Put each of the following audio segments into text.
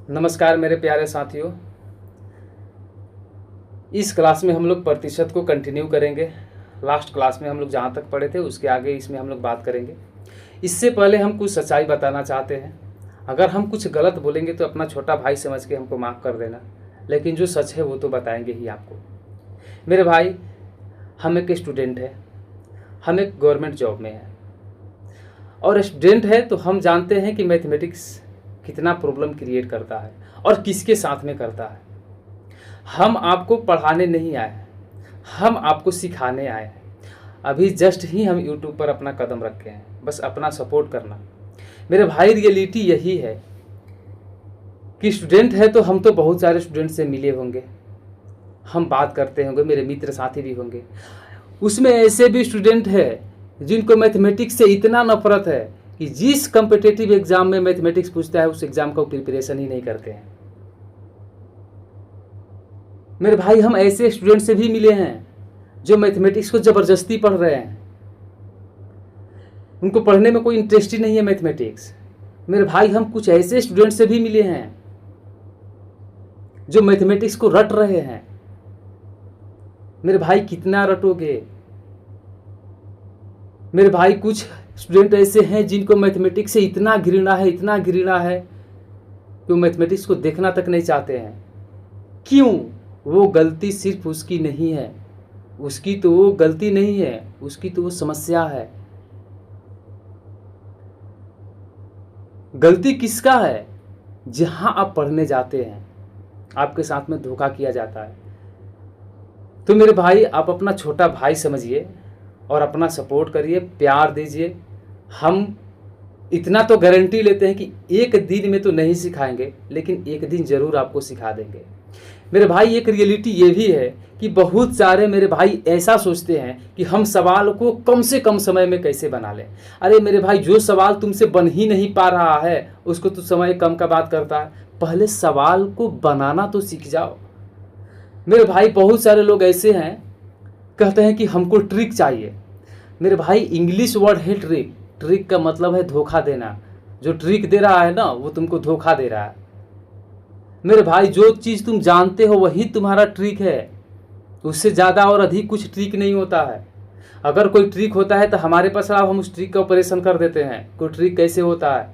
नमस्कार मेरे प्यारे साथियों। इस क्लास में हम लोग प्रतिशत को कंटिन्यू करेंगे। लास्ट क्लास में हम लोग जहाँ तक पढ़े थे उसके आगे इसमें हम लोग बात करेंगे। इससे पहले हम कुछ सच्चाई बताना चाहते हैं। अगर हम कुछ गलत बोलेंगे तो अपना छोटा भाई समझ के हमको माफ़ कर देना, लेकिन जो सच है वो तो बताएंगे ही आपको। मेरे भाई, हम एक स्टूडेंट है, हम एक गवर्नमेंट जॉब में है और स्टूडेंट है तो हम जानते हैं कि मैथमेटिक्स कितना प्रॉब्लम क्रिएट करता है और किसके साथ में करता है। हम आपको पढ़ाने नहीं आए हैं, हम आपको सिखाने आए हैं। अभी जस्ट ही हम यूट्यूब पर अपना कदम रखे हैं, बस अपना सपोर्ट करना। मेरे भाई, रियलिटी यही है कि स्टूडेंट है तो हम तो बहुत सारे स्टूडेंट से मिले होंगे, हम बात करते होंगे, मेरे मित्र साथी भी होंगे। उसमें ऐसे भी स्टूडेंट है जिनको मैथमेटिक्स से इतना नफरत है कि जिस कम्पिटिटिव एग्जाम में मैथमेटिक्स पूछता है उस एग्जाम का प्रिपरेशन ही नहीं करते हैं। मेरे भाई, हम ऐसे स्टूडेंट से भी मिले हैं जो मैथमेटिक्स को ज़बरदस्ती पढ़ रहे हैं, उनको पढ़ने में कोई इंटरेस्ट ही नहीं है मैथमेटिक्स। मेरे भाई, हम कुछ ऐसे स्टूडेंट से भी मिले हैं जो मैथमेटिक्स को रट रहे हैं। मेरे भाई, कितना रटोगे? मेरे भाई, कुछ स्टूडेंट ऐसे हैं जिनको मैथमेटिक्स से इतना घृणा है, इतना घृणा है कि वो मैथमेटिक्स को देखना तक नहीं चाहते हैं। क्यों? वो गलती सिर्फ उसकी नहीं है, उसकी तो वो गलती नहीं है, उसकी तो वो समस्या है। गलती किसका है? जहां आप पढ़ने जाते हैं आपके साथ में धोखा किया जाता है। तो मेरे भाई, आप अपना छोटा भाई समझिए और अपना सपोर्ट करिए, प्यार दीजिए। हम इतना तो गारंटी लेते हैं कि एक दिन में तो नहीं सिखाएंगे, लेकिन एक दिन ज़रूर आपको सिखा देंगे। मेरे भाई, एक रियलिटी ये भी है कि बहुत सारे मेरे भाई ऐसा सोचते हैं कि हम सवाल को कम से कम समय में कैसे बना लें। अरे मेरे भाई, जो सवाल तुमसे बन ही नहीं पा रहा है उसको तो समय कम का बात करता है। पहले सवाल को बनाना तो सीख जाओ। मेरे भाई, बहुत सारे लोग ऐसे हैं कहते हैं कि हमको ट्रिक चाहिए। मेरे भाई, इंग्लिश वर्ड है ट्रिक। ट्रिक का मतलब है धोखा देना। जो ट्रिक दे रहा है ना, वो तुमको धोखा दे रहा है। मेरे भाई, जो चीज़ तुम जानते हो वही तुम्हारा ट्रिक है, उससे ज़्यादा और अधिक कुछ ट्रिक नहीं होता है। अगर कोई ट्रिक होता है तो हमारे पास आओ, हम उस ट्रिक का ऑपरेशन कर देते हैं। कोई ट्रिक कैसे होता है?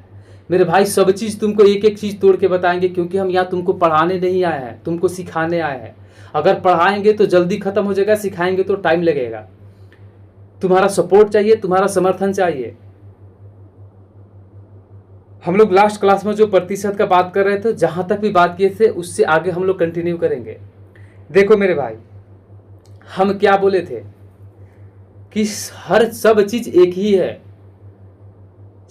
मेरे भाई, सब चीज़ तुमको एक एक चीज़ तोड़ के बताएंगे, क्योंकि हम यहाँ तुमको पढ़ाने नहीं आए हैं, तुमको सिखाने आए हैं। अगर पढ़ाएंगे तो जल्दी ख़त्म हो जाएगा, सिखाएंगे तो टाइम लगेगा। तुम्हारा सपोर्ट चाहिए, तुम्हारा समर्थन चाहिए। हम लोग लास्ट क्लास में जो प्रतिशत का बात कर रहे थे, जहाँ तक भी बात किए थे उससे आगे हम लोग कंटिन्यू करेंगे। देखो मेरे भाई, हम क्या बोले थे कि हर सब चीज़ एक ही है,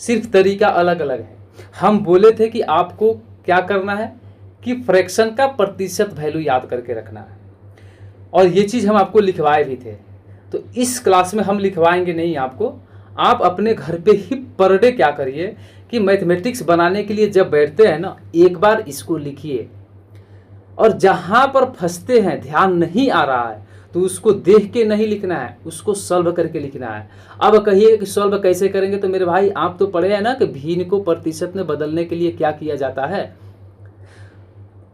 सिर्फ तरीका अलग अलग है। हम बोले थे कि आपको क्या करना है कि फ्रैक्शन का प्रतिशत वैल्यू याद करके रखना है, और ये चीज़ हम आपको लिखवाए भी थे। तो इस क्लास में हम लिखवाएंगे नहीं आपको। आप अपने घर पे ही पर डे क्या करिए कि मैथमेटिक्स बनाने के लिए जब बैठते हैं ना, एक बार इसको लिखिए, और जहाँ पर फंसते हैं, ध्यान नहीं आ रहा है, तो उसको देख के नहीं लिखना है, उसको सॉल्व करके लिखना है। अब कहिए कि सॉल्व कैसे करेंगे? तो मेरे भाई, आप तो पढ़े हैं ना कि भिन्न को प्रतिशत में बदलने के लिए क्या किया जाता है।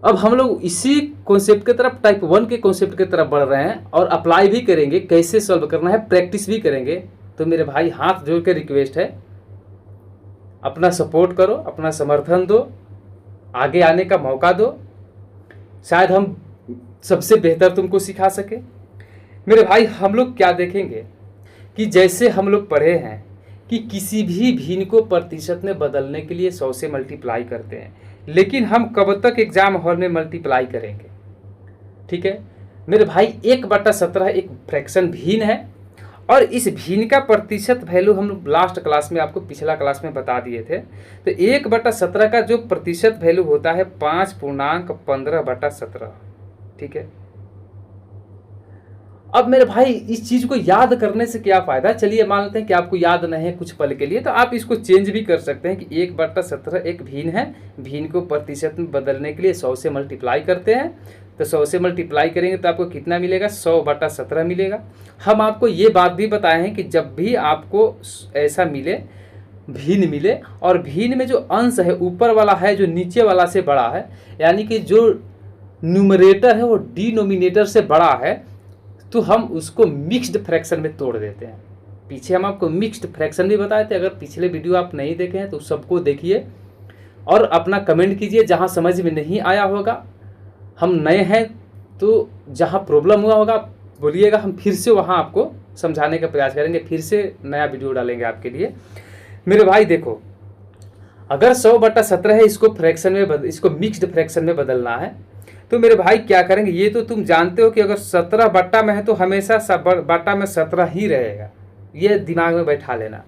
अब हम लोग इसी कॉन्सेप्ट की तरफ, टाइप 1 के कॉन्सेप्ट की तरफ बढ़ रहे हैं और अप्लाई भी करेंगे, कैसे सॉल्व करना है, प्रैक्टिस भी करेंगे। तो मेरे भाई, हाथ जोड़ के रिक्वेस्ट है, अपना सपोर्ट करो, अपना समर्थन दो, आगे आने का मौका दो। शायद हम सबसे बेहतर तुमको सिखा सके। मेरे भाई, हम लोग क्या देखेंगे कि जैसे हम लोग पढ़े हैं कि किसी भी भिन्न को प्रतिशत में बदलने के लिए 100 से मल्टीप्लाई करते हैं, लेकिन हम कब तक एग्जाम हॉल में मल्टीप्लाई करेंगे? ठीक है मेरे भाई, 1/17 एक फ्रैक्शन भिन्न है, और इस भिन्न का प्रतिशत वैल्यू हम लोग लास्ट क्लास में, आपको पिछला क्लास में बता दिए थे। तो 1/17 का जो प्रतिशत वैल्यू होता है 5.15/17। ठीक है। अब मेरे भाई, इस चीज़ को याद करने से क्या फ़ायदा? चलिए मान लेते हैं कि आपको याद नहीं है कुछ पल के लिए, तो आप इसको चेंज भी कर सकते हैं कि 1/17 एक भिन्न है, भिन्न को प्रतिशत में बदलने के लिए 100 से मल्टीप्लाई करते हैं। तो 100 से मल्टीप्लाई करेंगे तो आपको कितना मिलेगा? 100/17 मिलेगा। हम आपको ये बात भी बताए हैं कि जब भी आपको ऐसा मिले भिन्न मिले, और भिन्न में जो अंश है ऊपर वाला है जो नीचे वाला से बड़ा है, यानी कि जो न्यूमरेटर है वो डिनोमिनेटर से बड़ा है, तो हम उसको मिक्स्ड फ्रैक्शन में तोड़ देते हैं। पीछे हम आपको मिक्स्ड फ्रैक्शन भी बताए थे, अगर पिछले वीडियो आप नहीं देखे हैं तो सबको देखिए और अपना कमेंट कीजिए जहाँ समझ में नहीं आया होगा। हम नए हैं तो जहाँ प्रॉब्लम हुआ होगा बोलिएगा, हम फिर से वहाँ आपको समझाने का प्रयास करेंगे, फिर से नया वीडियो डालेंगे आपके लिए। मेरे भाई देखो, अगर 100/17 है, इसको फ्रैक्शन में इसको मिक्स्ड फ्रैक्शन में बदलना है, तो मेरे भाई क्या करेंगे, ये तो तुम जानते हो कि अगर 17 बट्टा में है तो हमेशा बट्टा में 17 ही रहेगा, ये दिमाग में बैठा लेना।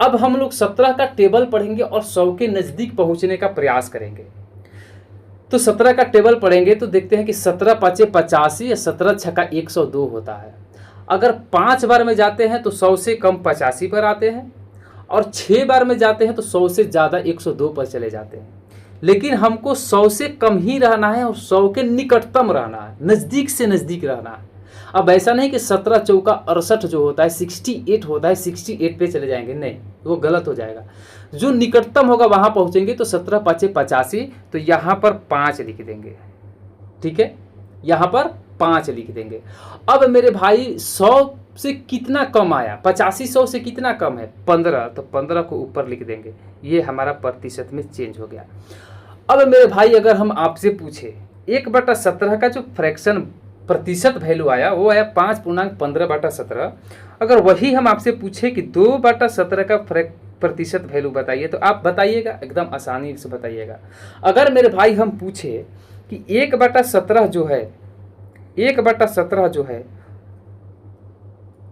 अब हम लोग 17 का टेबल पढ़ेंगे और 100 के नज़दीक पहुंचने का प्रयास करेंगे। तो 17 का टेबल पढ़ेंगे तो देखते हैं कि 17 पाँचे 85 या 17 छक्का 102 होता है। अगर 5 बार में जाते हैं तो 100 से कम 85 पर आते हैं, और 6 बार में जाते हैं तो 100 से ज़्यादा 102 पर चले जाते हैं। लेकिन हमको 100 से कम ही रहना है और 100 के निकटतम रहना है, नज़दीक से नज़दीक रहना है। अब ऐसा नहीं कि 17 चौका 68 जो होता है 68 होता है, 68 पे चले जाएंगे, नहीं, वो गलत हो जाएगा। जो निकटतम होगा वहाँ पहुँचेंगे। तो 17 पाँचे 85, तो यहाँ पर 5 लिख देंगे, ठीक है, यहाँ पर 5 लिख देंगे। अब मेरे भाई 100 से कितना कम आया, 85 100 से कितना कम है, 15, तो 15 को ऊपर लिख देंगे, ये हमारा प्रतिशत में चेंज हो गया। अब मेरे भाई अगर हम आपसे पूछे 1/17 का जो फ्रैक्शन प्रतिशत वैल्यू आया वो आया 5.15/17, अगर वही हम आपसे पूछे कि 2/17 का प्रतिशत वैल्यू बताइए, तो आप बताइएगा, एकदम आसानी से बताइएगा। अगर मेरे भाई हम पूछे कि 1/17 जो है, 1/17 जो है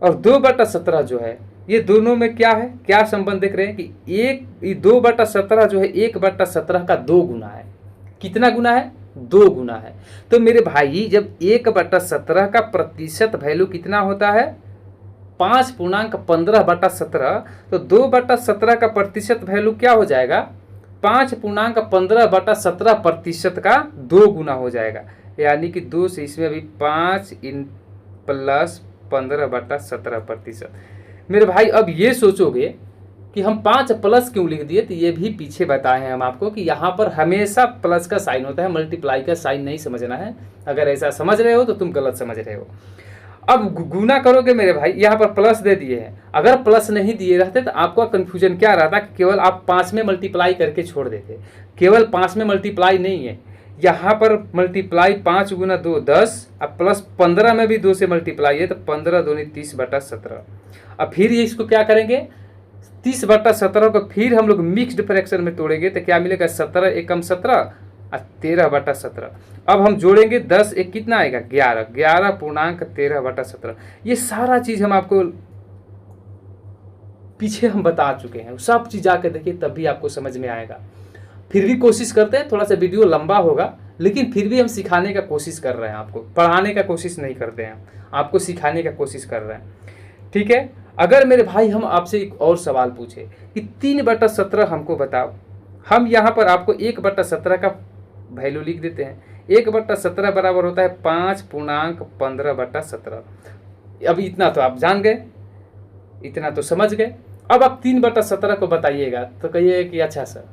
और 2/17 जो है, ये दोनों में क्या है, क्या संबंध देख रहे हैं कि 2/17 जो है 1/17 का 2 गुना है। कितना गुना है, 2 गुना है। तो मेरे भाई जब 1/17 का प्रतिशत वैल्यू कितना होता है, 5.15/17, तो 2/17 का प्रतिशत वैल्यू क्या हो जाएगा, 5.15/17 प्रतिशत का 2 गुना हो जाएगा। यानी कि 2 से इसमें अभी 5 + 15/17 प्रतिशत। मेरे भाई अब ये सोचोगे कि हम 5 प्लस क्यों लिख दिए, तो ये भी पीछे बताए हैं हम आपको कि यहाँ पर हमेशा प्लस का साइन होता है, मल्टीप्लाई का साइन नहीं समझना है। अगर ऐसा समझ रहे हो तो तुम गलत समझ रहे हो। अब गुना करोगे मेरे भाई, यहाँ पर प्लस दे दिए हैं, अगर प्लस नहीं दिए रहते तो आपका कन्फ्यूजन क्या रहता कि केवल आप 5 में मल्टीप्लाई करके छोड़ देते। केवल 5 में मल्टीप्लाई नहीं है, यहाँ पर मल्टीप्लाई 5 गुना 2 10, अब प्लस 15 में भी 2 से मल्टीप्लाई है, तो 15 दूनी 30/17। अब फिर ये इसको क्या करेंगे, 30/17 को फिर हम लोग मिक्स्ड फ्रैक्शन में तोड़ेंगे, तो क्या मिलेगा, 17 एकम 17 और 13/17। अब हम जोड़ेंगे 10 एक कितना आएगा, 11, 11.13/17। ये सारा चीज़ हम आपको पीछे हम बता चुके हैं, सब चीज़ आके देखिए तब भी आपको समझ में आएगा। फिर भी कोशिश करते हैं, थोड़ा सा वीडियो लंबा होगा लेकिन फिर भी हम सिखाने का कोशिश कर रहे हैं, आपको पढ़ाने का कोशिश नहीं करते हैं, आपको सिखाने का कोशिश कर रहे हैं, ठीक है। अगर मेरे भाई हम आपसे एक और सवाल पूछे कि 3/17 हमको बताओ, हम यहाँ पर आपको 1/17 का वैल्यू लिख देते हैं। 1/17 बराबर होता है 5.15/17। अभी इतना तो आप जान गए, इतना तो समझ गए। अब आप 3/17 को बताइएगा तो कहिए कि अच्छा सर,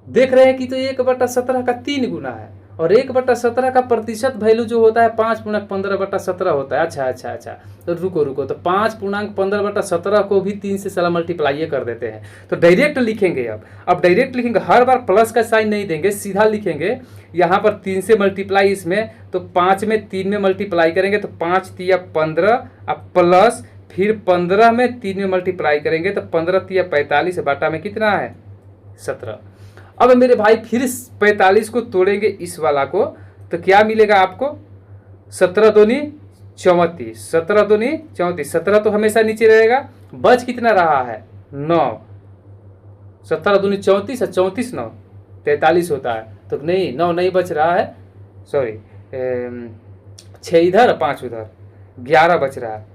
देख रहे हैं कि तो 1/17 का 3 गुना है, और 1/17 का प्रतिशत वैल्यू जो होता है 5.15/17 होता है। अच्छा, तो रुको, तो 5.15/17 को भी 3 से साला मल्टीप्लाई कर देते हैं, तो डायरेक्ट लिखेंगे। अब डायरेक्ट लिखेंगे, हर बार प्लस का साइन नहीं देंगे, सीधा लिखेंगे। यहाँ पर 3 से मल्टीप्लाई इसमें, तो 5 में 3 में मल्टीप्लाई करेंगे तो 5 × 15, अब प्लस फिर 15 में 3 में मल्टीप्लाई करेंगे तो 15 × 45, बाटा में कितना है, 17। अब मेरे भाई फिर 45 को तोड़ेंगे इस वाला को, तो क्या मिलेगा आपको, 17 दूनी 34, 17 दूनी 34, 17 तो हमेशा नीचे रहेगा, बच कितना रहा है, 9। 17 दूनी 34 और 34 9 43 होता है, तो नहीं 9 नहीं बच रहा है, सॉरी 6 इधर 5 उधर, 11 बच रहा है,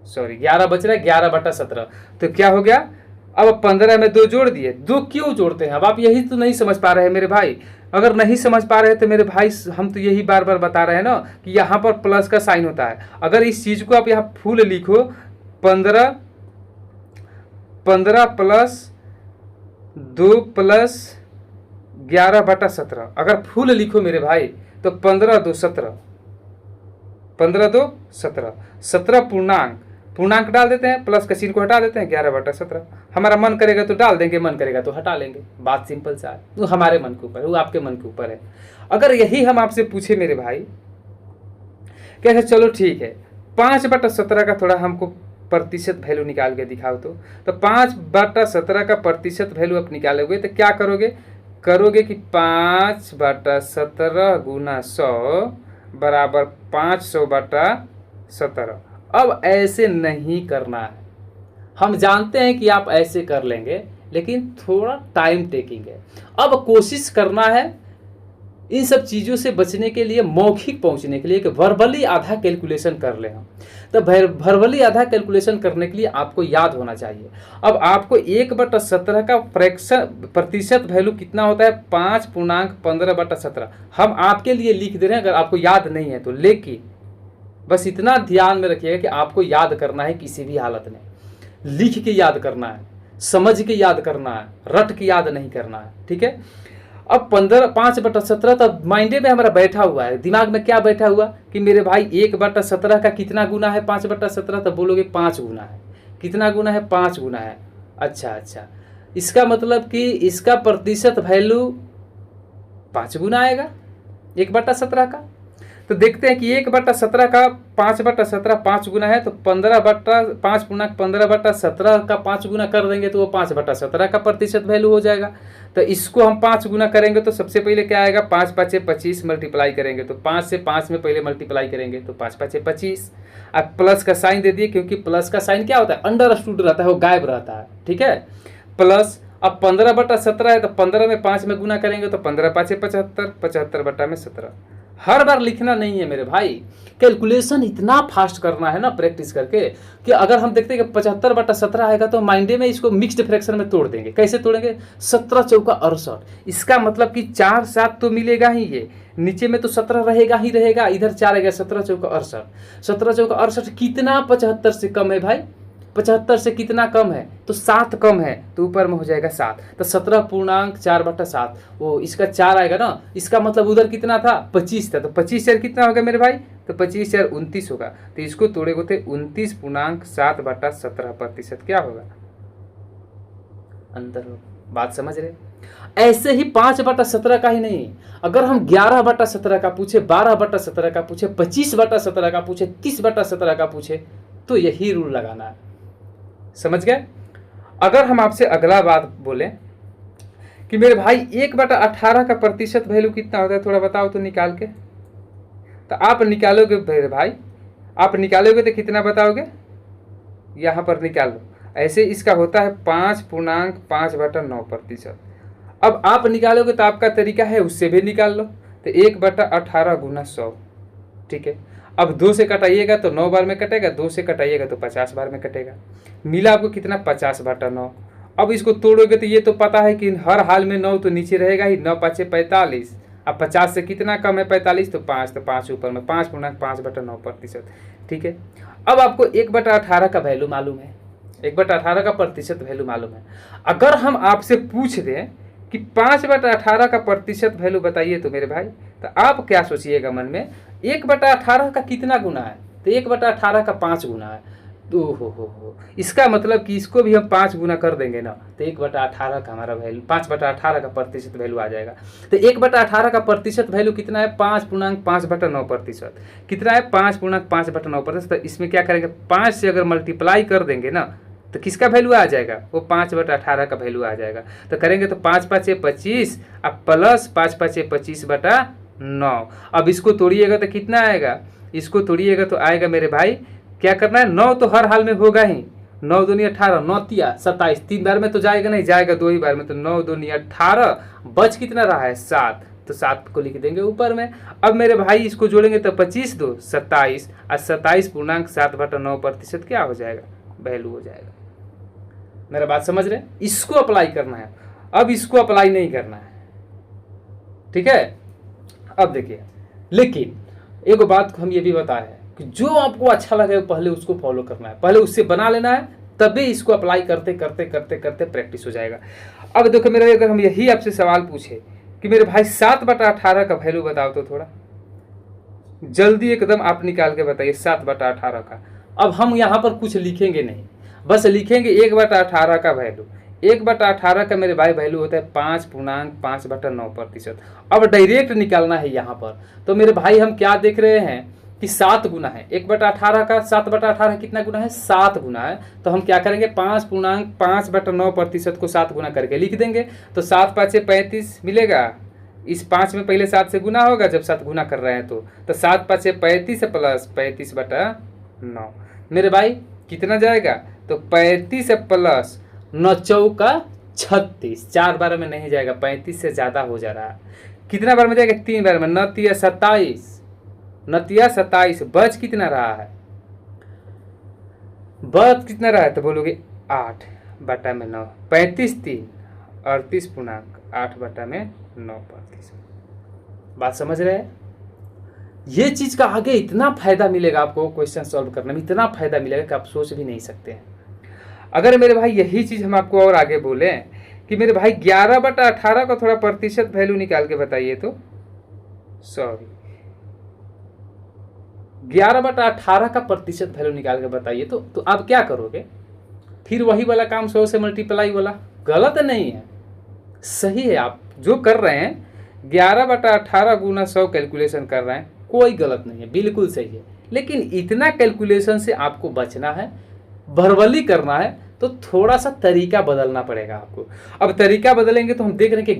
सॉरी 11 बच रहा है, 11/17। तो क्या हो गया, अब 15 में 2 जोड़ दिए। 2 क्यों जोड़ते हैं, अब आप यही तो नहीं समझ पा रहे हैं मेरे भाई। अगर नहीं समझ पा रहे तो मेरे भाई हम तो यही बार बार बता रहे हैं ना कि यहाँ पर प्लस का साइन होता है। अगर इस चीज़ को आप यहाँ फुल लिखो, 15 15 प्लस 2 प्लस 11/17। अगर फुल लिखो मेरे भाई तो 15 2 17, 15 2 17, 17 पूर्णांक डाल देते हैं, प्लस का चिन्ह को हटा देते हैं, 11/17। हमारा मन करेगा तो डाल देंगे, मन करेगा तो हटा लेंगे। बात सिंपल सा है, वो हमारे मन के ऊपर है, वो आपके मन के ऊपर है। अगर यही हम आपसे पूछे मेरे भाई, कहते चलो ठीक है 5/17 का थोड़ा हमको प्रतिशत वैल्यू निकाल के दिखाओ, तो 5/17 का प्रतिशत वैल्यू आप निकालोगे तो क्या करोगे कि 5/17 गुना 100 बराबर 500/17। अब ऐसे नहीं करना है, हम जानते हैं कि आप ऐसे कर लेंगे, लेकिन थोड़ा टाइम टेकिंग है। अब कोशिश करना है इन सब चीज़ों से बचने के लिए, मौखिक पहुंचने के लिए कि वर्बली आधा कैलकुलेशन कर लें हम। तो वर्बली आधा कैलकुलेशन करने के लिए आपको याद होना चाहिए। अब आपको 1/17 का फ्रैक्शन प्रतिशत वैल्यू कितना होता है, 5.15/17। हम आपके लिए लिख दे रहे हैं, अगर आपको याद नहीं है तो। लेकिन बस इतना ध्यान में रखिएगा कि आपको याद करना है, किसी भी हालत में लिख के याद करना है, समझ के याद करना है, रट के याद नहीं करना है, ठीक है। अब 5/17 तब माइंडे में हमारा बैठा हुआ है, दिमाग में क्या बैठा हुआ कि मेरे भाई 1/17 का कितना गुना है 5/17, तब बोलोगे 5 गुना है। कितना गुना है, 5 गुना है। अच्छा, इसका मतलब कि इसका प्रतिशत वैल्यू 5 गुना आएगा 1/17 का। तो देखते हैं कि 1/17 का 5/17 5 गुना है, तो 5/15/17 का 5 गुना कर देंगे तो वो 5/17 का प्रतिशत वैल्यू हो जाएगा। तो इसको हम 5 गुना करेंगे तो सबसे पहले क्या आएगा, 5 5 25 मल्टीप्लाई करेंगे तो 5 से 5 में पहले मल्टीप्लाई करेंगे तो 5 5 25। अब प्लस का साइन दे दिए, क्योंकि प्लस का साइन क्या होता है, अंडरस्टूड रहता है, वो गायब रहता है, ठीक है। प्लस अब 15/17 है तो 15 में 5 में गुना करेंगे तो 15 5 75, 75/17। हर बार लिखना नहीं है मेरे भाई, कैलकुलेशन इतना फास्ट करना है ना प्रैक्टिस करके, कि अगर हम देखते हैं कि 75/17 आएगा तो माइंडे में इसको मिक्स्ड फ्रैक्शन में तोड़ देंगे। कैसे तोड़ेंगे, 17 चौका 68। इसका मतलब कि 4 7 तो मिलेगा ही, ये नीचे में तो 17 रहेगा ही रहेगा, इधर 4 आएगा, 17 चौका 68। 17 चौका 68 कितना 75 से कम है भाई, 75 से कितना कम है, तो 7 कम है, तो ऊपर में हो जाएगा 7। तो 17.4/7, वो इसका 4 आएगा ना, इसका मतलब उधर कितना था, 25 था, तो 25 4 कितना होगा मेरे भाई, तो 25 4 29 होगा। तो इसको तोड़ेगे तो 29.7/17 प्रतिशत क्या होगा, अंतर होगा। बात समझ रहे। ऐसे ही 5/17 का ही नहीं, अगर हम 11/17 का पूछे, 12/17 का पूछे, 25/17 का पूछे, 30/17 का पूछे, तो यही रूल लगाना है, समझ गए। अगर हम आपसे अगला बात बोले कि मेरे भाई 1/18 का प्रतिशत वैल्यू कितना होता है, थोड़ा बताओ तो निकाल के। तो आप निकालोगे मेरे भाई, आप निकालोगे तो कितना बताओगे, यहाँ पर निकाल लो। ऐसे इसका होता है 5.5/9 प्रतिशत। अब आप निकालोगे तो आपका तरीका है, उससे भी निकाल लो। तो 1/18 गुना 100, ठीक है। अब 2 से कटाइएगा तो 9 बार में कटेगा, 2 से कटाइएगा तो 50 बार में कटेगा। मिला आपको कितना, 50/9। अब इसको तोड़ोगे तो ये तो पता है कि हर हाल में 9 तो नीचे रहेगा ही, 9 5 45। अब 50 से कितना कम है 45, तो 5, तो 5 ऊपर में, 5.5/9 प्रतिशत, ठीक है। अब आपको 1/18 का वैल्यू मालूम है, 1/18 का प्रतिशत वैल्यू मालूम है। अगर हम आपसे पूछ दें कि 5/18 का प्रतिशत वैल्यू बताइए तो मेरे भाई, तो आप क्या सोचिएगा मन में, 1/18 का कितना गुना है, तो 1/18 का 5 गुना है। तो हो, इसका मतलब कि इसको भी हम 5 गुना कर देंगे ना, तो 1/18 का हमारा वैल्यू, 5/18 का प्रतिशत वैल्यू आ जाएगा। तो 1/18 का प्रतिशत वैल्यू कितना है, 5.5/9 प्रतिशत। कितना है, 5.5/9 प्रतिशत। तो इसमें क्या करेंगे, 5 से अगर मल्टीप्लाई कर देंगे ना, तो किसका वैल्यू आ जाएगा, वो 5/18 का वैल्यू आ जाएगा। तो करेंगे तो 5 5 25, अब प्लस 5 5 25/9। अब इसको तोड़िएगा तो कितना आएगा, इसको तोड़िएगा तो आएगा मेरे भाई, क्या करना है, 9 तो हर हाल में होगा ही, 9 दूनी 18, 9 तिया 27, 3 बार में तो जाएगा नहीं, जाएगा 2 ही बार में, तो 9 दूनी 18, बच कितना रहा है 7, तो 7 को लिख देंगे ऊपर में। अब मेरे भाई इसको जोड़ेंगे तो 25 2 27, और 27.7/9 प्रतिशत क्या हो जाएगा, वैल्यू हो जाएगा। मेरा बात समझ रहे, इसको अप्लाई करना है, अब इसको अप्लाई नहीं करना है, ठीक है। अब देखिए, लेकिन एक बात हम ये भी बताए हैं कि जो आपको अच्छा लगे पहले उसको फॉलो करना है, पहले उससे बना लेना है, तभी इसको अप्लाई करते करते करते करते प्रैक्टिस हो जाएगा। अब देखो मेरे भाई, अगर हम यही आपसे सवाल पूछे कि मेरे भाई 7/18 का वैल्यू बताओ तो थोड़ा जल्दी एकदम आप निकाल के बताइए 7/18 का। अब हम यहाँ पर कुछ लिखेंगे नहीं, बस लिखेंगे 1/18 का वैल्यू। 1/18 का मेरे भाई वैल्यू होता है 5.5/9%। अब डायरेक्ट निकालना है यहाँ पर। तो मेरे भाई हम क्या देख रहे हैं कि 7 गुना है 1/18 का। 7/18 कितना गुना है? 7 गुना है। तो हम क्या करेंगे 5.5/9% को 7 गुना करके लिख देंगे। तो 7 5 35 मिलेगा। इस 5 में पहले 7 से गुना होगा जब 7 गुना कर रहे हैं तो 7 5 35 प्लस 35/9 मेरे भाई कितना जाएगा? तो 35 प्लस 9 चौका 36, 4 बार में नहीं जाएगा, 35 से ज़्यादा हो जा रहा है। कितना बार में जाएगा? 3 बार में। 9 तिया 27, 9 तिया 27, बच कितना रहा है? बच कितना रहा है? तो बोलोगे 8/9, 35 3 38.8/9%। बात समझ रहे हैं? ये चीज का आगे इतना फायदा मिलेगा आपको क्वेश्चन सॉल्व करने में, इतना फायदा मिलेगा कि आप सोच भी नहीं सकते हैं। अगर मेरे भाई यही चीज हम आपको और आगे बोले कि मेरे भाई 11/18 का थोड़ा प्रतिशत वैल्यू निकाल के बताइए तो, सॉरी 11/18 का प्रतिशत वैल्यू निकाल के बताइए तो आप क्या करोगे? फिर वही वाला काम 100 से मल्टीप्लाई वाला। गलत नहीं है, सही है। आप जो कर रहे हैं 11/18 गुना 100 कैलकुलेशन कर रहे हैं, कोई गलत नहीं है, बिल्कुल सही है। लेकिन इतना कैलकुलेशन से आपको बचना है, भरवली करना है, तो थोड़ा सा तरीका बदलना पड़ेगा आपको। अब तरीका बदलेंगे तो हम देख रहे हैं कि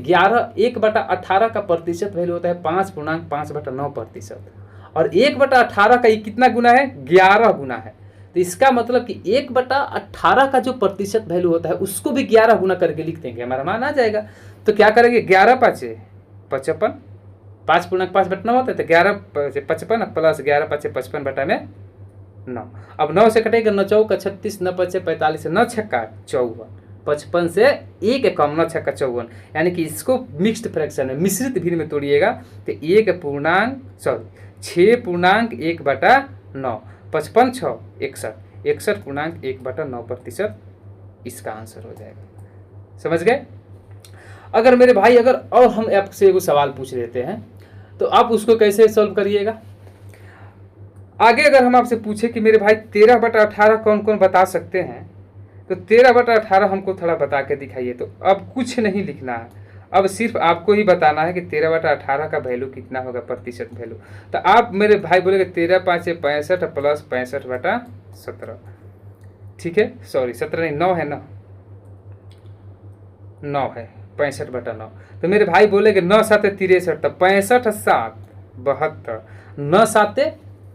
1/18 का प्रतिशत वैल्यू होता है 5.5/9%। और 1/18 का ये कितना गुना है? 11 गुना है। तो इसका मतलब कि 1/18 का जो प्रतिशत वैल्यू होता है उसको भी 11 गुना करके लिख देंगे, हमारा मान आ जाएगा। तो क्या करेंगे? 11 5 55, 5.5/9 होता है तो 11 55 प्लस 11 5 55/9। अब 9 से कटेगा 9 चौका 36, 9 5 45, 9 छक्का 54, 55 से 1 कम, 9 छक्का 54। यानी कि इसको मिक्स्ड फ्रैक्शन में, मिश्रित भिन्न में तोड़िएगा तो 6.1/9, 55 6 61, 61.1/9% इसका आंसर हो जाएगा। समझ गए? अगर मेरे भाई अगर और हम आपसे एगो सवाल पूछ लेते हैं तो आप उसको कैसे सॉल्व करिएगा? आगे अगर हम आपसे पूछे कि मेरे भाई 13/18 कौन कौन बता सकते हैं, तो 13/18 हमको थोड़ा बता के दिखाइए। तो अब कुछ नहीं लिखना है, अब सिर्फ आपको ही बताना है कि 13/18 का वैल्यू कितना होगा, प्रतिशत वैल्यू। तो आप मेरे भाई बोलेंगे 13 5 65 प्लस 65/17। ठीक है, सॉरी 17 नहीं, 9 है ना, 9 है, 65/9। तो मेरे भाई बोलेंगे 9 7 63, तो 65 7 72, 9 7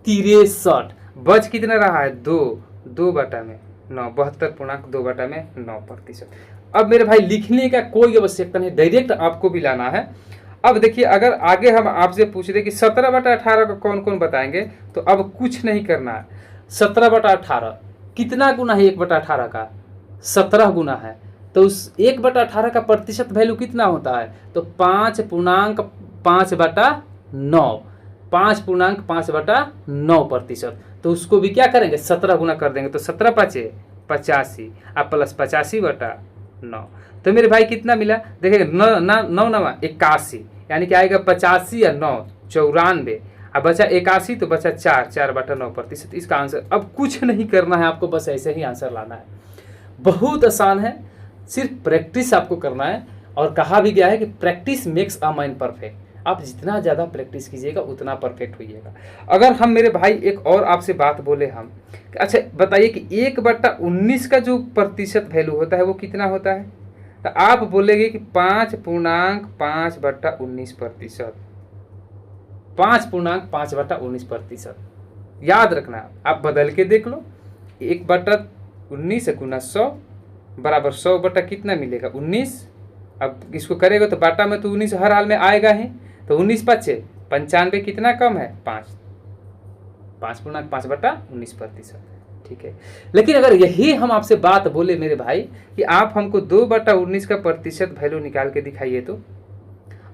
63, बच कितना रहा है? 2 2/9, 72.2/9%। अब मेरे भाई लिखने का कोई आवश्यकता नहीं, डायरेक्ट आपको भी लाना है। अब देखिए अगर आगे हम आपसे पूछ रहे कि 17/18 का कौन कौन बताएंगे, तो अब कुछ नहीं करना है। 17/18 कितना गुना है? 1/18 का 17 गुना है। तो उस 1/18 का प्रतिशत वैल्यू कितना होता है? तो 5.5/9, 5.5/9%। तो उसको भी क्या करेंगे? 17 गुना कर देंगे। तो 17 5 85 प्लस 85/9। तो मेरे भाई कितना मिला? देखिए 9 9 81, यानी कि आएगा 85 या 9 94, अब बचा 81 तो बचा 4/9%। इसका आंसर अब कुछ नहीं करना है आपको, बस ऐसे ही आंसर लाना है। बहुत आसान है, सिर्फ प्रैक्टिस आपको करना है। और कहा भी गया है कि practice makes a man perfect. आप जितना ज़्यादा प्रैक्टिस कीजिएगा उतना परफेक्ट होइएगा। अगर हम मेरे भाई एक और आपसे बात बोले हम, अच्छा बताइए कि 1/19 का जो प्रतिशत वैल्यू होता है वो कितना होता है? तो आप बोलेंगे कि 5.5/19%, 5.5/19%। याद रखना, आप बदल के देख लो। 1/19 गुना 100 बराबर 100 बटा कितना मिलेगा? 19। अब इसको करेगा तो बाटा में तो 19 हर हाल में आएगा ही। तो 19 5 95, कितना कम है? 5, 5.5/19%। ठीक है, लेकिन अगर यही हम आपसे बात बोले मेरे भाई कि आप हमको 2/19 का प्रतिशत वैल्यू निकाल के दिखाइए, तो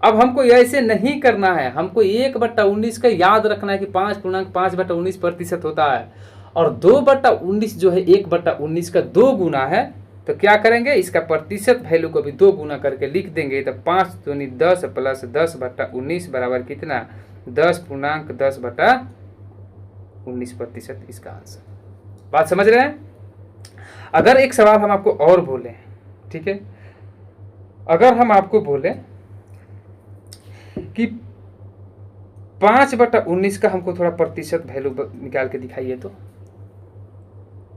अब हमको ऐसे नहीं करना है। हमको 1/19 का याद रखना है कि 5.5/19% होता है। और 2/19 जो है 1/19 का 2 गुना है, तो क्या करेंगे, इसका प्रतिशत वैल्यू को भी 2 गुना करके लिख देंगे। तो 5 दूनी 10 प्लस 10/19 बराबर कितना, 10.10/19% इसका आंसर। बात समझ रहे हैं। अगर एक सवाल हम आपको और बोले, ठीक है, अगर हम आपको बोले कि 5/19 का हमको थोड़ा प्रतिशत वैल्यू निकाल के दिखाइए, तो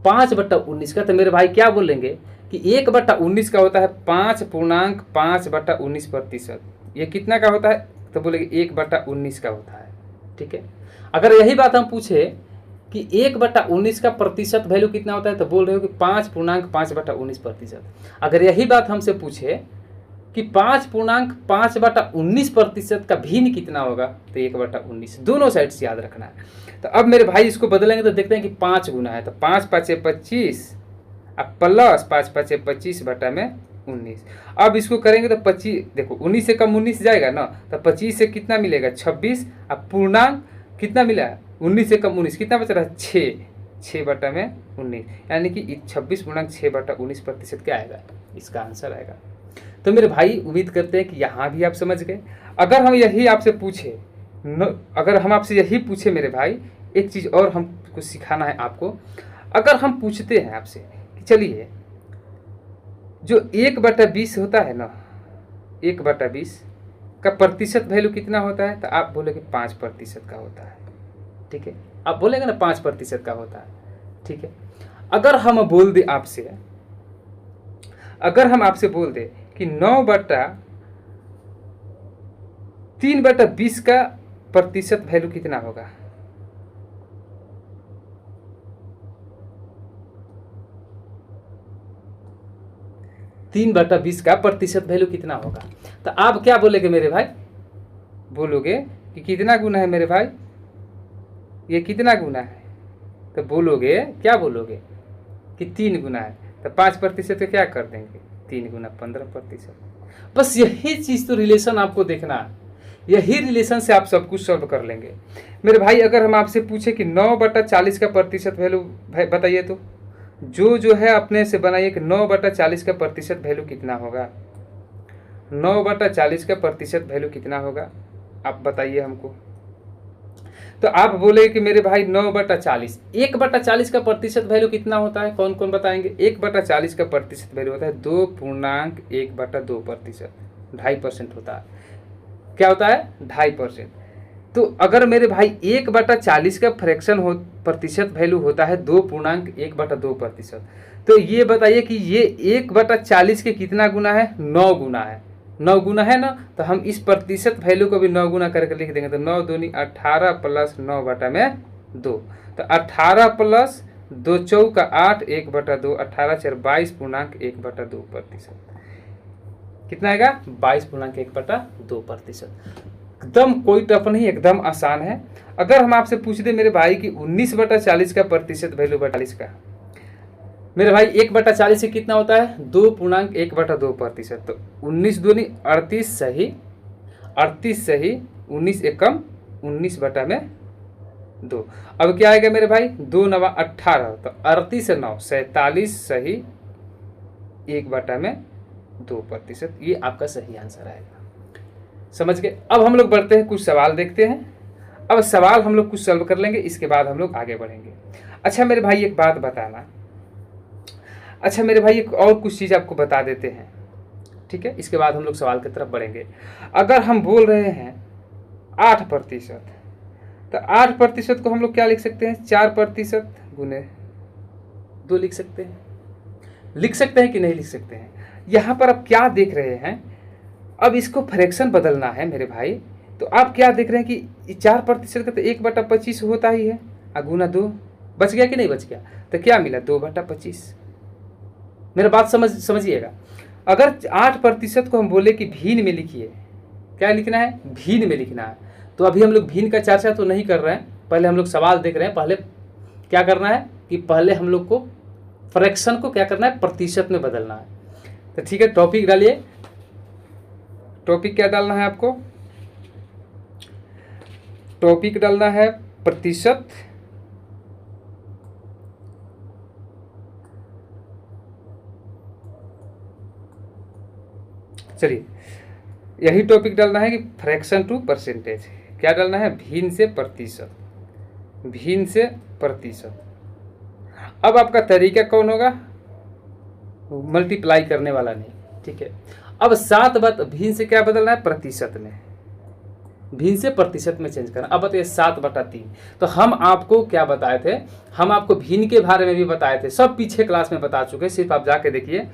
5/19 का, तो मेरे भाई क्या बोलेंगे कि 1/19 का होता है 5.5/19%। ये कितना का होता है, तो बोलेंगे 1/19 का होता है, ठीक है। अगर यही बात हम पूछे कि 1/19 का प्रतिशत वैल्यू कितना होता है, तो बोल रहे हो कि 5.5/19%। अगर यही बात हमसे पूछे कि 5.5/19% का भिन्न कितना होगा, तो 1/19। दोनों साइड से याद रखना है। तो अब मेरे भाई इसको बदलेंगे तो देखते हैं कि 5 गुना है, तो 5 5 25 अब प्लस 5 5 25 बटा में 19। अब इसको करेंगे तो 25, देखो 19 से कम 19 जाएगा ना, तो 25 से कितना मिलेगा 26। अब पूर्णांक कितना मिला, 19 से कम 19 कितना बच रहा है 6 बटा में 19, यानी कि 26.6/19% क्या आएगा, इसका आंसर आएगा। तो मेरे भाई उम्मीद करते हैं कि यहाँ भी आप समझ गए। अगर हम यही आपसे पूछे अगर हम आपसे यही पूछे मेरे भाई, एक चीज़ और हमको सिखाना है आपको। अगर हम पूछते हैं आपसे कि चलिए जो 1/20 होता है ना, 1/20 का प्रतिशत वैल्यू कितना होता है, तो आप बोलेंगे 5% का होता है, ठीक है। आप बोलेंगे ना 5% का होता है, ठीक है। अगर हम बोल दे आपसे, अगर हम आपसे बोल दे कि 9/3/20 का प्रतिशत वैल्यू कितना होगा, 3/20 का प्रतिशत वैल्यू कितना होगा, तो आप क्या बोलेंगे मेरे भाई, बोलोगे कि कितना गुना है मेरे भाई, ये कितना गुना है, तो बोलोगे क्या बोलोगे कि 3 गुना है। तो 5% क्या कर देंगे, 3 गुना 15%। बस यही चीज़ तो रिलेशन आपको देखना है, यही रिलेशन से आप सब कुछ सॉल्व कर लेंगे मेरे भाई। अगर हम आपसे पूछे कि 9/40 का प्रतिशत वैल्यू बताइए, तो जो है अपने से बनाइए कि 9/40 का प्रतिशत वैल्यू कितना होगा, 9/40 का प्रतिशत वैल्यू कितना होगा, आप बताइए हमको। तो आप बोले कि मेरे भाई 9/40, 1/40 का प्रतिशत वैल्यू कितना होता है, कौन कौन बताएंगे। 1/40 का प्रतिशत वैल्यू होता है 2.1/2%, 2.5% होता है। क्या होता है, 2.5%। तो अगर मेरे भाई 1/40 का फ्रैक्शन हो प्रतिशत वैल्यू होता है 2.1/2%, तो ये बताइए कि ये 1/40 के कितना गुना है, 9 गुना है। 9 गुना है ना, तो हम इस प्रतिशत वैल्यू को भी 9 गुना करके लिख देंगे। तो 9 दूनी 18 प्लस 9 बटा में 2, तो 18 प्लस 2 चौका 8, 1/2, 18 4 22.1/2%। कितना आएगा, 22.1/2%। एकदम कोई टफ नहीं, एकदम आसान है। अगर हम आपसे पूछ दे मेरे भाई कि 19/40 का प्रतिशत वैल्यू 42 का, मेरे भाई 1/40 से कितना होता है, 2.1/2%। तो 19 दूनी 38 सही, 38 सही, 19 एकम 19 बटा में 2। अब क्या आएगा मेरे भाई, 2 9 18, तो 38 से 9 47 सही, 1/2%। ये आपका सही आंसर आएगा, समझ गए। अब हम लोग बढ़ते हैं, कुछ सवाल देखते हैं। अब सवाल हम लोग कुछ सॉल्व कर लेंगे, इसके बाद हम लोग आगे बढ़ेंगे। अच्छा मेरे भाई एक बात बताना, अच्छा मेरे भाई एक और कुछ चीज़ आपको बता देते हैं, ठीक है, इसके बाद हम लोग सवाल की तरफ बढ़ेंगे। अगर हम बोल रहे हैं 8%, तो 8% को हम लोग क्या लिख सकते हैं, 4% गुने 2 लिख सकते हैं। लिख सकते हैं कि नहीं लिख सकते हैं। यहाँ पर आप क्या देख रहे हैं, अब इसको फ्रैक्शन बदलना है मेरे भाई। तो आप क्या देख रहे हैं कि 4% का तो 1/25 होता ही है, गुना 2 बच गया कि नहीं बच गया, तो क्या मिला 2/25। मेरा बात समझिएगा। अगर 8% को हम बोले कि भीन में लिखिए, क्या लिखना है, भीन में लिखना है, तो अभी हम लोग भीन का चर्चा तो नहीं कर रहे हैं, पहले हम लोग सवाल देख रहे हैं। पहले क्या करना है कि पहले हम लोग को फ्रैक्शन को क्या करना है, प्रतिशत में बदलना है। तो ठीक है, टॉपिक डालिए। टॉपिक क्या डालना है आपको, टॉपिक डालना है प्रतिशत चलिए यही टॉपिक डालना है कि फ्रैक्शन टू परसेंटेज। क्या डालना है? भिन्न से प्रतिशत, भिन्न से प्रतिशत। अब आपका तरीका कौन होगा? मल्टीप्लाई करने वाला नहीं, ठीक है। अब 7 भिन्न से क्या बदलना है? प्रतिशत में, भिन्न से प्रतिशत में चेंज करना। अब बताइए 7/3। तो हम आपको क्या बताए थे? हम आपको भिन्न के बारे में भी बताए थे, सब पीछे क्लास में बता चुके हैं, सिर्फ आप जाके देखिए।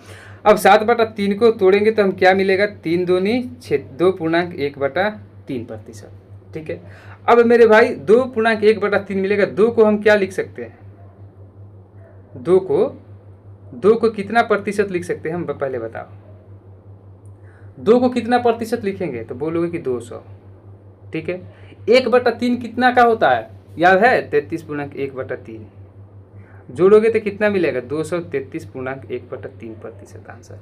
अब 7/3 को तोड़ेंगे तो हम क्या मिलेगा? 3 दूनी 6, 2.1/3%, ठीक है। अब मेरे भाई 2.1/3 मिलेगा। 2 को हम क्या लिख सकते हैं? 2 को कितना प्रतिशत लिख सकते हैं हम पहले बताओ? 2 को कितना प्रतिशत लिखेंगे? तो बोलोगे कि 200, ठीक है। 1/3 कितना का होता है? याद है? 33.1/3। जोड़ोगे तो कितना मिलेगा? 233.1/3% आंसर।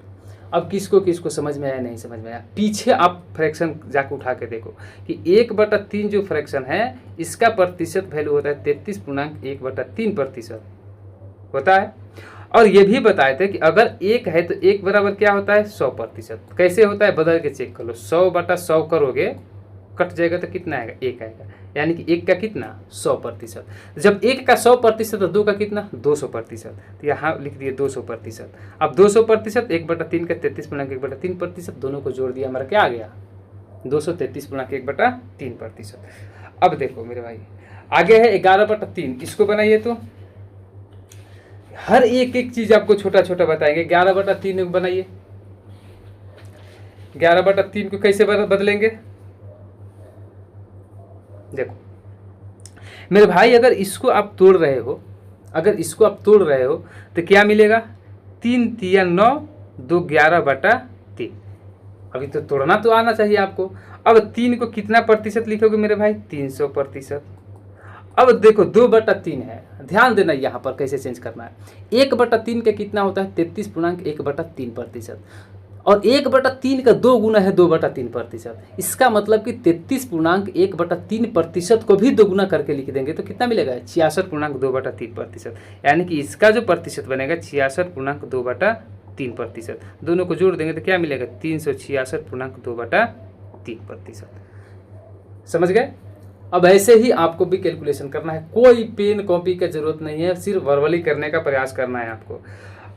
अब किसको किसको समझ में आया, नहीं समझ में आया? पीछे आप फ्रैक्शन जाके उठा के देखो कि 1/3 जो फ्रैक्शन है इसका प्रतिशत वैल्यू होता है 33.1/3% होता है। और ये भी बताए थे कि अगर 1 है तो 1 बराबर क्या होता है? 100%। कैसे होता है? बदल के चेक कर लो। 100/100 करोगे, कट जाएगा तो कितना आएगा? 1 आएगा। यानी कि 1 का कितना? 100%। जब 1 का 100% तो 2 का कितना? 200%। तो यहाँ लिख दिए 200%। अब 200% 1/3 का 33.1/3%, दोनों को जोड़ दिया, हमारा क्या आ गया? 233.1/3%। अब देखो मेरे भाई, आगे है 11/3। इसको बनाइए तो हर एक चीज आपको छोटा छोटा बताएंगे। 11/3 बनाइए। 11/3 को कैसे बदलेंगे? देखो मेरे भाई, अगर इसको आप तोड़ रहे हो, तो क्या मिलेगा? 3 तिया 9, 2 11/3। अभी तो तोड़ना तो आना चाहिए आपको। अब 3 को कितना प्रतिशत लिखोगे मेरे भाई? 300%। अब देखो 2/3 है, ध्यान देना यहाँ पर कैसे चेंज करना है। 1/3 का कितना होता है? 33.1/3%। और 1/3 का 2 गुना है 2/3%। इसका मतलब कि 33.1/3% को भी 2 गुना करके लिख देंगे तो कितना मिलेगा? 66.2/3%। यानी कि इसका जो प्रतिशत बनेगा 66.2/3%। दोनों को जोड़ देंगे तो क्या मिलेगा? 366.2/3%। समझ गए? अब ऐसे ही आपको भी कैलकुलेशन करना है। कोई पेन कॉपी का जरूरत नहीं है, सिर्फ वर्बली करने का प्रयास करना है आपको।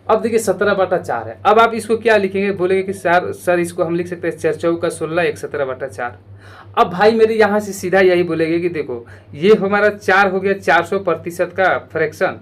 अब देखिए 17/4 है। अब आप इसको क्या लिखेंगे? बोलेंगे कि सर इसको हम लिख सकते हैं 4 चौका 16, 1 17/4। अब भाई मेरे यहाँ से सीधा यही बोलेंगे कि देखो ये हमारा 4 हो गया 400% का फ्रैक्शन।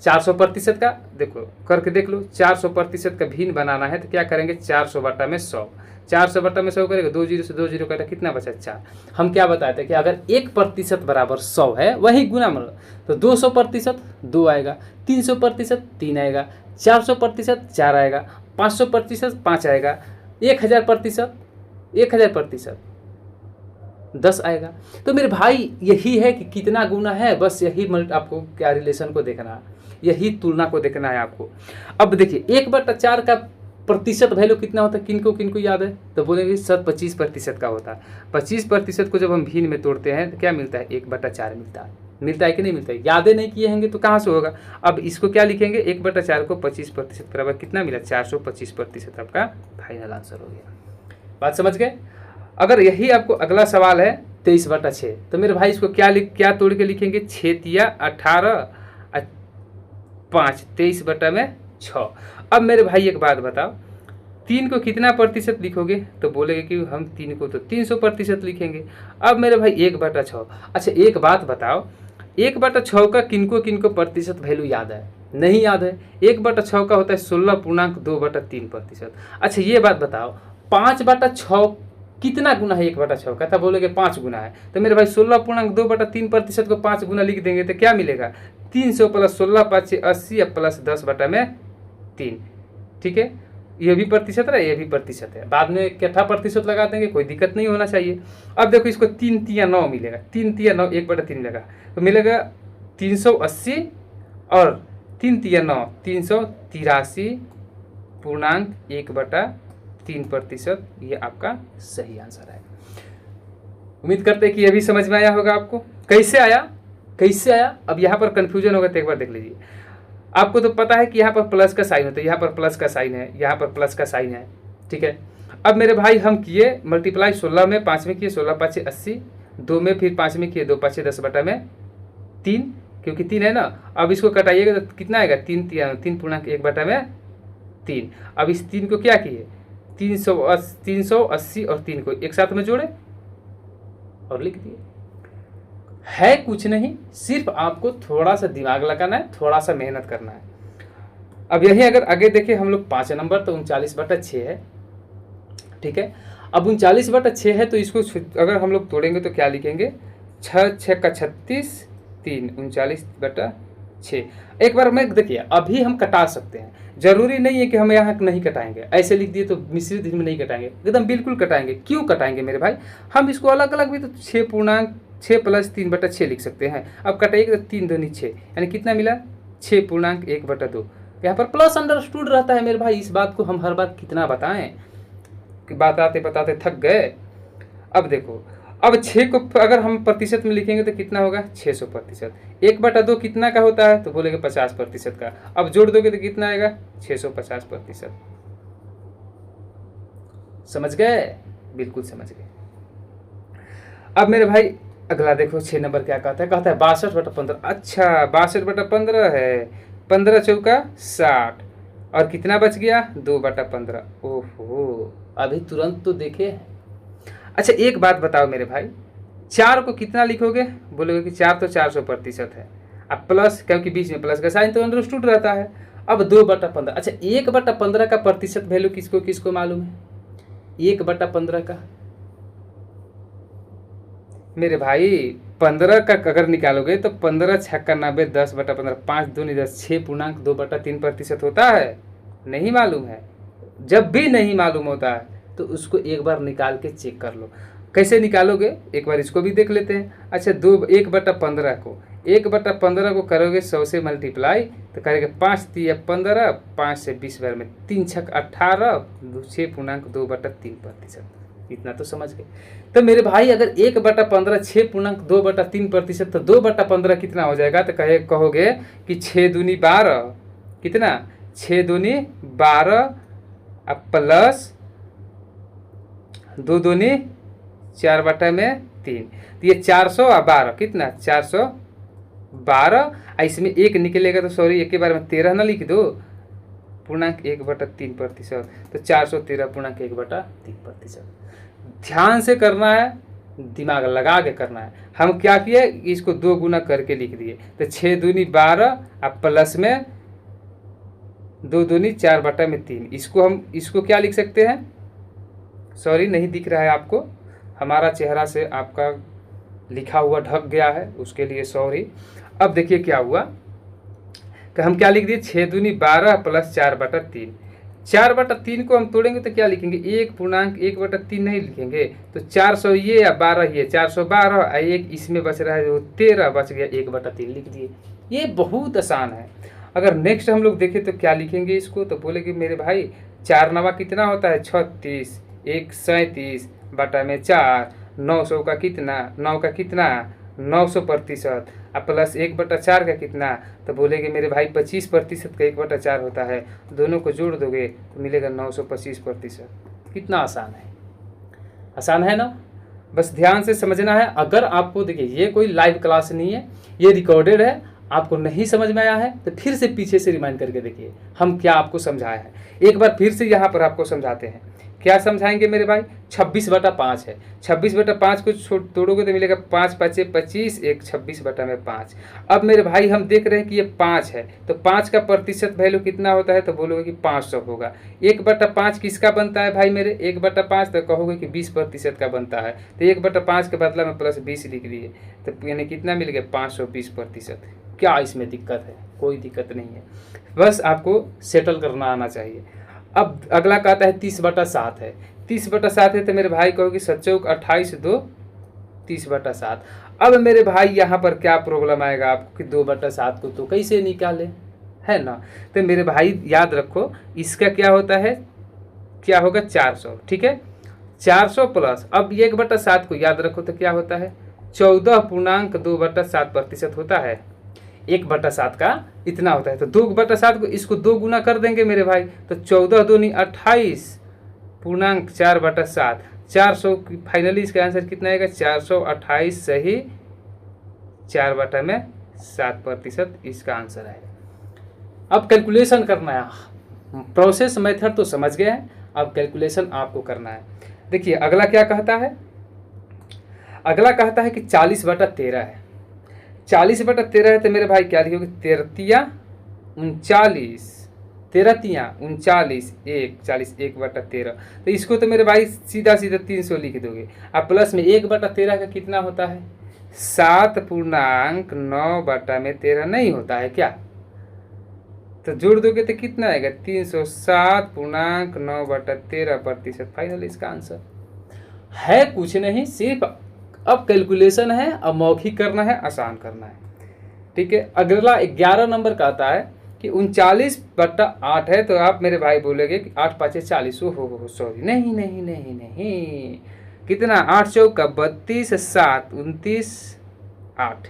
400% का देखो करके देख लो। 400% का भिन्न बनाना है तो क्या करेंगे? 400/100। 400/100 करेगा, 2 जीरो से 2 जीरो कटा, कितना बचा? 4। हम क्या बताए थे कि अगर 1% बराबर 100 है, वही गुना मतलब तो 200% 2 आएगा, 300% 3 आएगा, 400% 4 आएगा, 500% 5 आएगा, 1000% 10 आएगा। तो मेरे भाई यही है कि कितना गुना है, बस यही आपको क्या रिलेशन को देखना है, यही तुलना को देखना है आपको। अब देखिए 1/4 का प्रतिशत वैल्यू कितना होता है? किनको याद है? तो बोलेंगे सर 25% का होता है। 25% को जब हम भिन्न में तोड़ते हैं तो क्या मिलता है? 1/4 मिलता है कि नहीं मिलता है? यादें नहीं किए होंगे तो कहाँ से होगा? अब इसको क्या लिखेंगे? 1/4 को 25% बराबर कितना मिला? 425% आपका फाइनल आंसर हो गया। बात समझ गए? अगर यही आपको अगला सवाल है 23/6, तो मेरे भाई इसको क्या तोड़ के लिखेंगे? 6 तिया 18, 5, 23/6। अब मेरे भाई एक बात बताओ, 3 को कितना प्रतिशत लिखोगे? तो बोलेगे कि हम 3 को तो 300% लिखेंगे। अब मेरे भाई 1/6। अच्छा एक बात बताओ, 1/6 का किनको प्रतिशत वैल्यू याद है? नहीं याद है। 1/6 का होता है 16.2/3%। अच्छा ये बात बताओ, 5/6 कितना गुना है 1/6 का? तब बोलोगे 5 गुना है। तो मेरे भाई 16.2/3% को 5 गुना लिख देंगे तो क्या मिलेगा? 300 + 16 5 80 प्लस 10/3। ठीक है, ये भी प्रतिशत है, ये भी प्रतिशत है। बाद में इकट्ठा प्रतिशत लगा देंगे, कोई दिक्कत नहीं होना चाहिए। अब देखो इसको 3 तिया 9 मिलेगा, 3 तिया 9 1/3 मिलेगा तो मिलेगा 380 और 3 तिया 9 383.1/3%। ये आपका सही आंसर है। उम्मीद करते हैं कि ये भी समझ में आया होगा आपको। कैसे आया? अब यहाँ पर कंफ्यूजन होगा तो एक बार देख लीजिए। आपको तो पता है कि यहाँ पर प्लस का साइन होता है, यहाँ पर प्लस का साइन है, यहाँ पर प्लस का साइन है, ठीक है। अब मेरे भाई हम किए मल्टीप्लाई 16 में 5 में किए, 16 5 80, 2 में फिर 5 में किए, 2 5 10 बटा में 3, क्योंकि 3 है ना। अब इसको कटाइएगा तो कितना आएगा, 3 पूर्णांक 1 बटा में 3। अब इस 3 को क्या किए, 380 और 3 को एक साथ में जोड़े और लिख दिए। है कुछ नहीं, सिर्फ आपको थोड़ा सा दिमाग लगाना है, थोड़ा सा मेहनत करना है। अब यही अगर आगे देखें हम लोग 5 नंबर, तो 39/6 है, ठीक है। अब 39/6 है, तो इसको अगर हम लोग तोड़ेंगे तो क्या लिखेंगे, 6 6 का 36, 3 39/6। एक बार मैं देखिए, अभी हम कटा सकते हैं, जरूरी नहीं है कि हम यहाँ नहीं कटाएंगे। ऐसे लिख दिए तो मिश्रित में नहीं कटाएंगे, एकदम बिल्कुल कटाएंगे। क्यों कटाएंगे मेरे भाई, हम इसको अलग अलग भी तो 6 पूर्णांक 6 + 3/6 लिख सकते हैं। अब कटाइएगा तो 3 दूनी 6, यानी कितना मिला, 6 पूर्णांक 1/2। यहाँ पर प्लस अंडरस्टूड रहता है मेरे भाई। इस बात को हम हर बात कितना बताएं कि बताते बताते थक गए। अब देखो, अब 6 को अगर हम प्रतिशत में लिखेंगे तो कितना होगा, 600%। 1/2 कितना का होता है, तो बोलेंगे 50% का। अब जोड़ दोगे तो कितना आएगा, 650%। समझ गए, बिल्कुल समझ गए। अब मेरे भाई अगला देखो 6 नंबर क्या कहता है, कहता है 62/15। अच्छा 62/15 है, 15 चौका 60, और कितना बच गया, 2/15। ओहो, अभी तुरंत तो देखे। अच्छा एक बात बताओ मेरे भाई, 4 को कितना लिखोगे, बोलोगे कि 4 तो 400% है। अब प्लस, क्योंकि बीच में प्लस का साइन तो अंडरस्टूड रहता है। अब 2/15। अच्छा 1/15 का प्रतिशत वैल्यू किसको किसको मालूम है, 1/15 का मेरे भाई 15 का अगर निकालोगे तो 15 6 90, 10/15, 5 दूनी 10, 6 पूर्णांक 2/3% होता है। नहीं मालूम है, जब भी नहीं मालूम होता है तो उसको एक बार निकाल के चेक कर लो। कैसे निकालोगे, एक बार इसको भी देख लेते हैं। अच्छा 1/15 को करोगे 100 से मल्टीप्लाई, तो करेंगे 5 3 15, 5 से 20 बार में 3 6 18, 6 पूर्णांक 2/3%। इतना तो समझ गए। तो मेरे भाई अगर 1/15 6 पूर्णांक 2/3%, तो 2/15 कितना हो जाएगा, तो कहोगे कि 6 दूनी 12, कितना 6 दूनी 12 प्लस 2 दूनी 4/3, तो ये 412, कितना 412। इसमें एक निकलेगा तो सॉरी एक के बारे में 13 ना लिख दो, पूर्णांक 1/3%, तो 413.1/3%। ध्यान से करना है, दिमाग लगा के करना है। हम क्या किए, इसको 2 गुना करके लिख दिए, तो 6 दूनी 12 प्लस में 2 दूनी 4/3। इसको क्या लिख सकते हैं, सॉरी नहीं दिख रहा है आपको, हमारा चेहरा से आपका लिखा हुआ ढक गया है, उसके लिए सॉरी। अब देखिए क्या हुआ कि हम क्या लिख दिए, 6 दूनी 12 प्लस 4/3। 4/3 को हम तोड़ेंगे तो क्या लिखेंगे, 1 पूर्णांक 1/3 नहीं लिखेंगे, तो 400 ये या 12 ये, 412, एक इसमें बच रहा है जो 13 बच गया, 1/3 लिख दिए। ये बहुत आसान है। अगर नेक्स्ट हम लोग देखें तो क्या लिखेंगे इसको, तो बोलेंगे मेरे भाई 4 9 कितना होता है, 36, 1 37 बटा में 4, 900 का कितना, 9 का कितना 900%, अब प्लस 1/4 का कितना, तो बोलेंगे मेरे भाई 25% का 1/4 होता है। दोनों को जोड़ दोगे तो मिलेगा 925%। कितना आसान है, आसान है ना। बस ध्यान से समझना है। अगर आपको देखिए ये कोई लाइव क्लास नहीं है, ये रिकॉर्डेड है, आपको नहीं समझ में आया है तो फिर से पीछे से रिमाइंड करके देखिए हम क्या आपको समझाया है। एक बार फिर से यहाँ पर आपको समझाते हैं। क्या समझाएंगे मेरे भाई, 26/5 है, 26/5 को तोड़ोगे तो मिलेगा 5 5 25, 1 26/5। अब मेरे भाई हम देख रहे हैं कि ये 5 है, तो 5 का प्रतिशत वैल्यू कितना होता है, तो बोलोगे कि 500 होगा। 1/5 किसका बनता है भाई मेरे, 1/5 तो कहोगे कि 20% का बनता है, तो 1/5 के बदला में प्लस 20 लिख दिए, तो यानी कितना मिल गया 520%। क्या इसमें दिक्कत है, कोई दिक्कत नहीं है, बस आपको सेटल करना आना चाहिए। अब अगला कहता है 30/7 है, 30/7 है, तो मेरे भाई कहोगे 7 चौक 28 2 30/7। अब मेरे भाई यहाँ पर क्या प्रॉब्लम आएगा आपको कि 2/7 को तो कैसे निकाले, है ना। तो मेरे भाई याद रखो इसका क्या होता है, क्या होगा 400, ठीक है 400 प्लस, अब 1/7 को याद रखो तो क्या होता है 14.2/7% होता है। 1/7 का इतना होता है, तो 2/7 को इसको 2 गुना कर देंगे मेरे भाई, तो 14 दूनी 28 पूर्णांक 4/7, 400 फाइनली इसका आंसर कितना आएगा 428 सही 4/7% इसका आंसर आएगा। अब कैलकुलेशन करना है, प्रोसेस मेथड तो समझ गए हैं, अब कैलकुलेशन आपको करना है। देखिए अगला क्या कहता है, अगला कहता है कि 40/13 है। 40/13 है तो मेरे भाई क्या लिखोगे, 13×39, 13×39, 40 1/13। तो इसको तो मेरे भाई सीधा सीधा 300 लिख दोगे। अब प्लस में 1/13 का कितना होता है 7.9/13 नहीं होता है क्या, तो जोड़ दोगे तो कितना आएगा 307.9/13%। फाइनल इसका आंसर है कुछ नहीं, सिर्फ अब कैलकुलेशन है, अब मौखिक करना है, आसान करना है। ठीक है, अगला 11 नंबर का आता है कि 39/8 है। तो आप मेरे भाई बोलेंगे कि 8 5 40, हो सॉरी, नहीं नहीं नहीं नहीं, कितना 8 चौका 32, 7 29 8,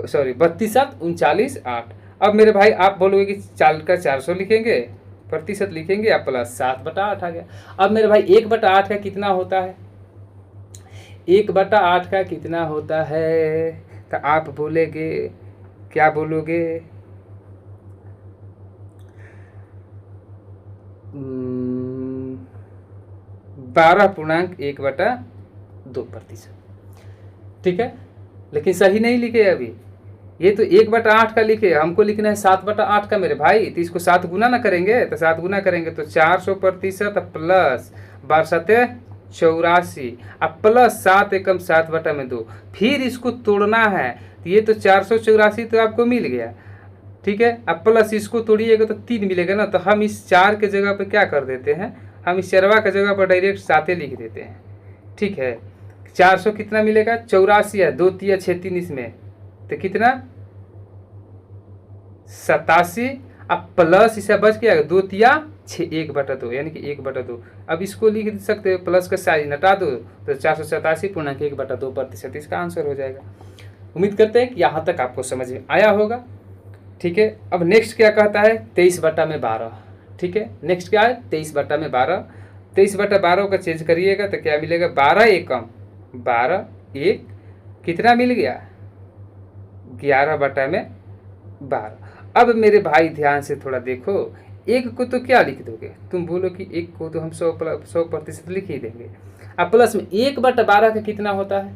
सॉरी 32 7 39 8। अब मेरे भाई आप बोलोगे कि 4 का 400 लिखेंगे, प्रतिशत लिखेंगे, आप प्लस 7/8 आ गया। अब मेरे भाई 1/8 का कितना होता है, 1/8 का कितना होता है, तो आप बोलेगे, क्या बोलोगे, 12.1/2%। ठीक है, लेकिन सही नहीं लिखे अभी, ये तो 1/8 का लिखे, हमको लिखना है 7/8 का मेरे भाई। तो इसको 7 गुना ना करेंगे, तो 7 गुना करेंगे तो 400% प्लस 12×7 = 84, अब प्लस 7 एकम 7/2। फिर इसको तोड़ना है, तो ये तो 484 तो आपको मिल गया। ठीक है, अब प्लस इसको तोड़िएगा तो 3 मिलेगा ना, तो हम इस 4 के जगह पे क्या कर देते हैं, हम इस चरवा के जगह पर डायरेक्ट 7 लिख देते हैं। ठीक है, 400 कितना मिलेगा 84 है, 2 तिया 6 3 इसमें, तो कितना 87, अब प्लस इसे बच गया 2 तिया 6 1/2, यानी कि 1/2। अब इसको लिख सकते हो, प्लस का साइन हटा दो तो 487.1/2% इसका आंसर हो जाएगा। उम्मीद करते हैं कि यहाँ तक आपको समझ में आया होगा। ठीक है, अब नेक्स्ट क्या कहता है 23/12। ठीक है, नेक्स्ट क्या है 23/12। 23/12 का चेंज करिएगा तो क्या मिलेगा 12 एकम 12 1 कितना मिल गया 11/12। अब मेरे भाई ध्यान से थोड़ा देखो, एक को तो क्या लिख दोगे, तुम बोलो कि एक को तो हम 100% लिख ही देंगे। अब प्लस में 1/12 का कितना होता है,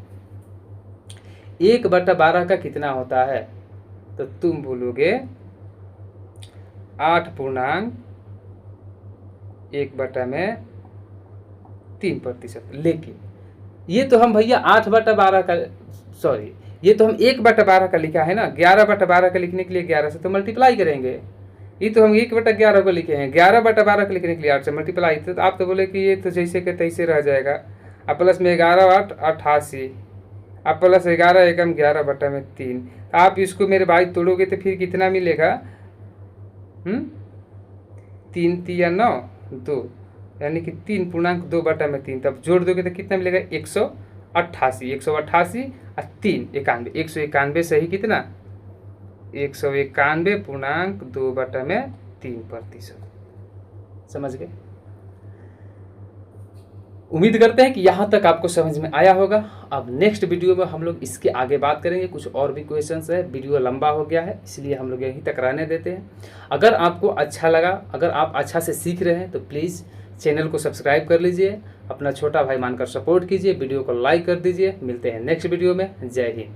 1/12 का कितना होता है, तो तुम बोलोगे 8.1/3%। लेकिन ये तो हम भैया 8/12 का, सॉरी ये तो हम 1/12 का लिखा है ना, 11/12 का लिखने के लिए 11 से तो मल्टीप्लाई करेंगे। ये तो हम 1/11 को लिखे हैं, 11/12 को लिखने के लिए 8 से मल्टीप्लाई। तो आप तो बोले कि ये तो जैसे के तैसे रह जाएगा। अब प्लस में 11 8 88, अब प्लस 11 एकम 11/3। आप इसको मेरे भाई तोड़ोगे तो फिर कितना मिलेगा 3 तिया 9 2, यानी कि 3.2/3। तब जोड़ दोगे तो कितना मिलेगा 188, 188 और 3 91, 191 सही कितना 191.2/3%। समझ गए। उम्मीद करते हैं कि यहाँ तक आपको समझ में आया होगा। अब नेक्स्ट वीडियो में हम लोग इसके आगे बात करेंगे, कुछ और भी क्वेश्चंस है। वीडियो लंबा हो गया है इसलिए हम लोग यहीं तक रहने देते हैं। अगर आपको अच्छा लगा, अगर आप अच्छा से सीख रहे हैं तो प्लीज़ चैनल को सब्सक्राइब कर लीजिए, अपना छोटा भाई मानकर सपोर्ट कीजिए, वीडियो को लाइक कर दीजिए। मिलते हैं नेक्स्ट वीडियो में। जय हिंद।